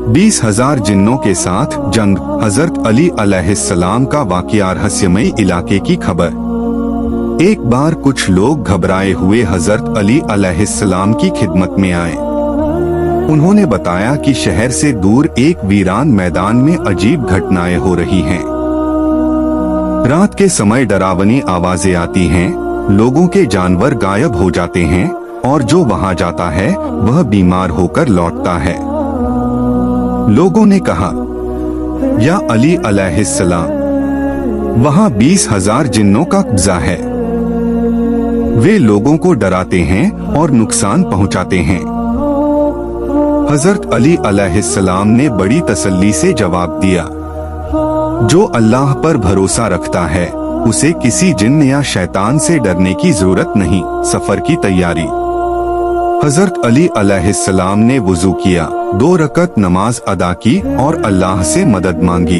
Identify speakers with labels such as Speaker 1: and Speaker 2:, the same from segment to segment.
Speaker 1: 20,000 जिन्नों के साथ जंग, हजरत अली अलैहिस्सलाम का वाक़या। रहस्यमय इलाके की खबर। एक बार कुछ लोग घबराए हुए हजरत अली अलैहिस्सलाम की खिदमत में आए। उन्होंने बताया कि शहर से दूर एक वीरान मैदान में अजीब घटनाएं हो रही हैं। रात के समय डरावनी आवाजें आती हैं, लोगों के जानवर गायब हो जाते हैं और जो वहां जाता है वह बीमार होकर लौटता है। लोगों ने कहा, या अली अलैहिस्सलाम, वहां 20,000 जिन्नों का कब्जा है। वे लोगों को डराते हैं और नुकसान पहुंचाते हैं। हजरत अली अलैहिस्सलाम ने बड़ी तसल्ली से जवाब दिया, जो अल्लाह पर भरोसा रखता है उसे किसी जिन्न या शैतान से डरने की जरूरत नहीं। सफर की तैयारी। हजरत अली अलैहिस्सलाम ने वुजू किया, 2 रकत नमाज अदा की और अल्लाह से मदद मांगी।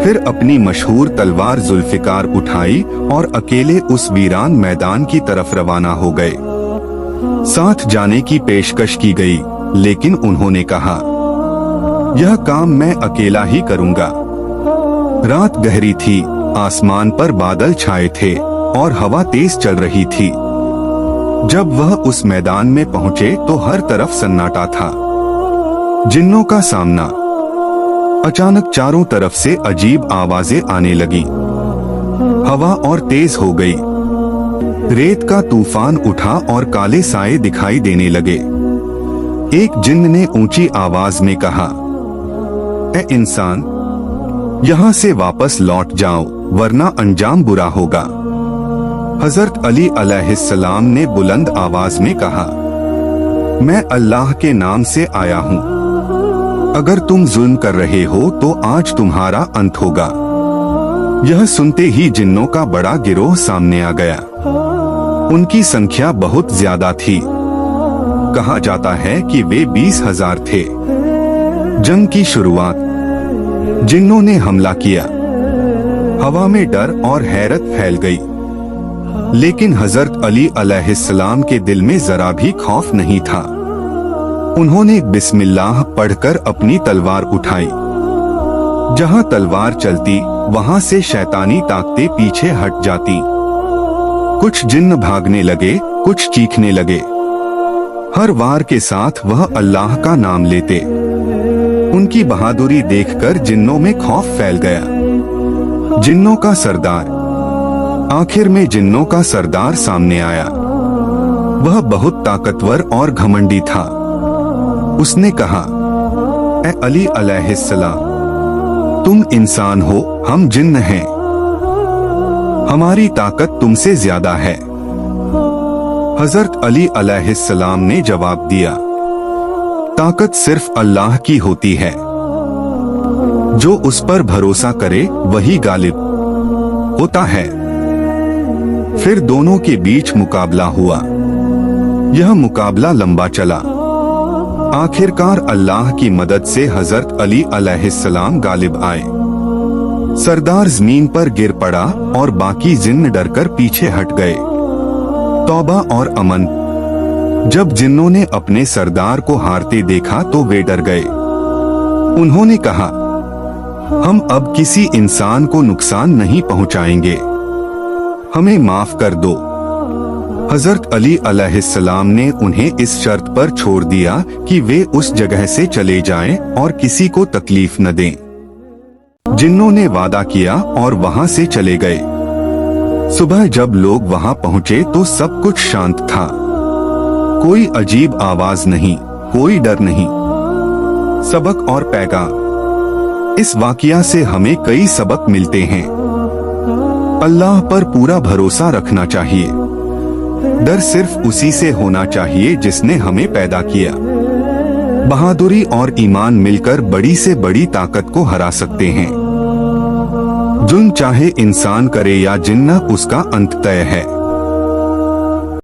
Speaker 1: फिर अपनी मशहूर तलवार जुल्फिकार उठाई और अकेले उस वीरान मैदान की तरफ रवाना हो गए। साथ जाने की पेशकश की गई, लेकिन उन्होंने कहा, यह काम मैं अकेला ही करूंगा। रात गहरी थी, आसमान पर बादल छाए थे और हवा तेज चल रही थी। जब वह उस मैदान में पहुंचे तो हर तरफ सन्नाटा था। जिन्नों का सामना। अचानक चारों तरफ से अजीब आवाजें आने लगी। हवा और तेज हो गई। रेत का तूफान उठा और काले साए दिखाई देने लगे। एक जिन्न ने ऊंची आवाज में कहा, ए इंसान, यहाँ से वापस लौट जाओ वरना अंजाम बुरा होगा। हजरत अली अलैहिस्सलाम ने बुलंद आवाज में कहा, मैं अल्लाह के नाम से आया हूँ। अगर तुम जुल्म कर रहे हो तो आज तुम्हारा अंत होगा। यह सुनते ही जिन्नों का बड़ा गिरोह सामने आ गया। उनकी संख्या बहुत ज्यादा थी। कहा जाता है कि वे 20,000 थे। जंग की शुरुआत। जिन्नों ने हमला किया। हवा में डर और हैरत फैल गई, लेकिन हजरत अली अलैहिस्सलाम के दिल में जरा भी खौफ नहीं था। उन्होंने बिस्मिल्लाह पढ़कर अपनी तलवार उठाई। जहां तलवार चलती वहां से शैतानी ताकतें पीछे हट जाती। कुछ जिन्न भागने लगे, कुछ चीखने लगे। हर वार के साथ वह अल्लाह का नाम लेते। उनकी बहादुरी देखकर जिन्नों में खौफ फैल गया। जिन्नों का सरदार। आखिर में जिन्नों का सरदार सामने आया। वह बहुत ताकतवर और घमंडी था। उसने कहा, ए अली अलैहिस्सलाम, तुम इंसान हो, हम जिन्न हैं। हमारी ताकत तुमसे ज्यादा है। हजरत अली अलैहिस्सलाम ने जवाब दिया, ताकत सिर्फ अल्लाह की होती है। जो उस पर भरोसा करे वही गालिब होता है। फिर दोनों के बीच मुकाबला हुआ। यह मुकाबला लंबा चला। आखिरकार अल्लाह की मदद से हजरत अली अलैहिस्सलाम गालिब आए। सरदार जमीन पर गिर पड़ा और बाकी जिन्न डरकर पीछे हट गए। तौबा और अमन। जब जिन्नों ने अपने सरदार को हारते देखा तो वे डर गए। उन्होंने कहा, हम अब किसी इंसान को नुकसान नहीं पहुंचाएंगे, हमें माफ कर दो। हजरत अली अलैहिस्सलाम ने उन्हें इस शर्त पर छोड़ दिया कि वे उस जगह से चले जाएं और किसी को तकलीफ न दें। जिन्नों ने वादा किया और वहां से चले गए। सुबह जब लोग वहां पहुंचे तो सब कुछ शांत था। कोई अजीब आवाज नहीं, कोई डर नहीं। सबक और पैगाम। इस वाकया से हमें कई सबक मिलते हैं। अल्लाह पर पूरा भरोसा रखना चाहिए। डर सिर्फ उसी से होना चाहिए जिसने हमें पैदा किया। बहादुरी और ईमान मिलकर बड़ी से बड़ी ताकत को हरा सकते हैं। जुल्म चाहे इंसान करे या जिन्न, उसका अंत तय है।